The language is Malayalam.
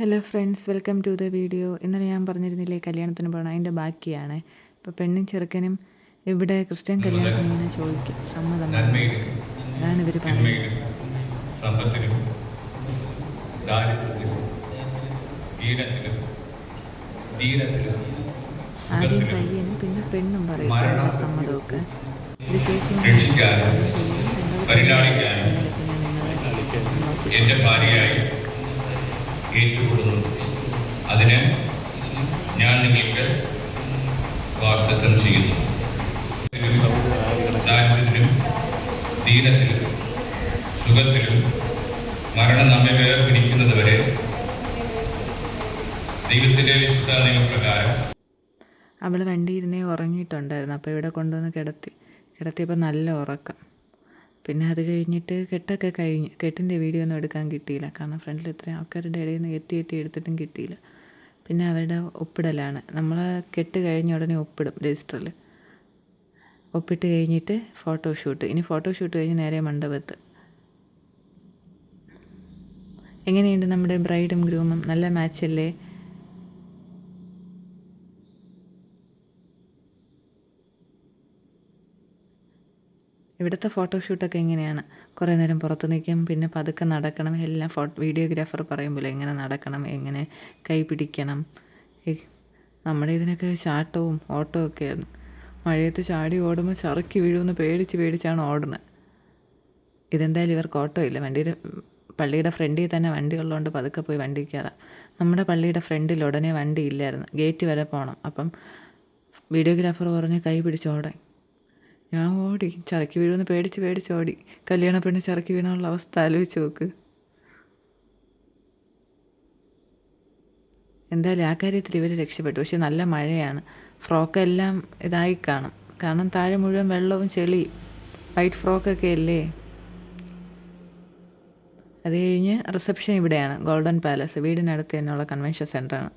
Hello friends, welcome to the video. ഇന്നലെ ഞാൻ പറഞ്ഞിരുന്നില്ലേ കല്യാണത്തിന് പോകണം, അതിൻ്റെ ബാക്കിയാണ്. ഇപ്പോൾ പെണ്ണും ചെറുക്കനും ഇവിടെ ക്രിസ്ത്യൻ കല്യാണത്തിന് ഇങ്ങനെ ചോദിക്കും സമ്മതം. അതാണ് ഇവർ പറയുന്നത്. ആദ്യം പയ്യനും പിന്നെ പെണ്ണും പറയും സമ്മതമൊക്കെ. ഇത് കേൾക്കുമ്പോൾ എൻ്റെ ഭാര്യയായി ഏറ്റുകൊള്ളുന്നു. അതിന് ഞാൻ നിങ്ങൾക്ക് വാഗ്ദത്തം ചെയ്യുന്നു. ദാരിദ്ര്യത്തിലും ദീനത്തിലും സുഖത്തിലും മരണം നമ്മെ വേർപിടിക്കുന്നത് വരെ ദൈവത്തിൻ്റെ വിശുദ്ധ നിയമപ്രകാരം. അവൾ വണ്ടിയിരുന്നേ ഉറങ്ങിയിട്ടുണ്ടായിരുന്നു. അപ്പോൾ ഇവിടെ കൊണ്ടുവന്ന് കിടത്തിയപ്പോൾ നല്ല ഉറക്കം. പിന്നെ അത് കഴിഞ്ഞിട്ട് കെട്ടൊക്കെ കഴിഞ്ഞ്, കെട്ടിൻ്റെ വീഡിയോ ഒന്നും എടുക്കാൻ കിട്ടിയില്ല. കാരണം ഫ്രണ്ടിൽ ഇത്രയും ആൾക്കാരുടെ ഇടയിൽ നിന്ന് എത്തി എടുത്തിട്ടും കിട്ടിയില്ല. പിന്നെ അവരുടെ ഒപ്പിടലാണ്. നമ്മൾ കെട്ട് കഴിഞ്ഞ ഉടനെ ഒപ്പിടും രജിസ്റ്ററിൽ. ഒപ്പിട്ട് കഴിഞ്ഞിട്ട് ഫോട്ടോഷൂട്ട്. ഇനി ഫോട്ടോഷൂട്ട് കഴിഞ്ഞ് നേരെ മണ്ഡപത്ത്. എങ്ങനെയുണ്ട് നമ്മുടെ ബ്രൈഡും ഗ്രൂമും? നല്ല മാച്ചല്ലേ? ഇവിടുത്തെ ഫോട്ടോഷൂട്ടൊക്കെ എങ്ങനെയാണ്? കുറേ നേരം പുറത്ത് നിൽക്കും, പിന്നെ പതുക്കെ നടക്കണം. എല്ലാം വീഡിയോഗ്രാഫർ പറയുമ്പോൾ എങ്ങനെ നടക്കണം, എങ്ങനെ കൈ പിടിക്കണം. നമ്മുടെ ഇതിനൊക്കെ ചാട്ടവും ഓട്ടവും ഒക്കെ ആയിരുന്നു. മഴയത്ത് ചാടി ഓടുമ്പോൾ ചറുക്കി വീഴുമെന്ന് പേടിച്ചാണ് ഓടുന്നത്. ഇതെന്തായാലും ഇവർക്ക് ഓട്ടോ ഇല്ല. പള്ളിയുടെ ഫ്രണ്ടിൽ തന്നെ വണ്ടി ഉള്ളതുകൊണ്ട് പതുക്കെ പോയി വണ്ടി കയറാം. നമ്മുടെ പള്ളിയുടെ ഫ്രണ്ടിൽ ഉടനെ വണ്ടി ഇല്ലായിരുന്നു, ഗേറ്റ് വരെ പോകണം. അപ്പം വീഡിയോഗ്രാഫർ പറഞ്ഞ് കൈ പിടിച്ചോടാൻ. ഞാൻ ഓടി, ചറക്കി വീഴുമെന്ന് പേടിച്ച് ഓടി. കല്യാണ പെണ്ണ് ചറക്കി വീണാനുള്ള അവസ്ഥ ആലോചിച്ച് നോക്ക്. എന്തായാലും ആ കാര്യത്തിൽ ഇവർ രക്ഷപ്പെട്ടു. പക്ഷെ നല്ല മഴയാണ്. ഫ്രോക്കെല്ലാം ഇതായി കാണും, കാരണം താഴെ മുഴുവൻ വെള്ളവും ചെളിയും. വൈറ്റ് ഫ്രോക്കൊക്കെ അല്ലേ. അത് കഴിഞ്ഞ് റിസപ്ഷൻ ഇവിടെയാണ്, ഗോൾഡൻ പാലസ്. വീടിനടുത്ത് തന്നെയുള്ള കൺവെൻഷൻ സെൻ്ററാണ്.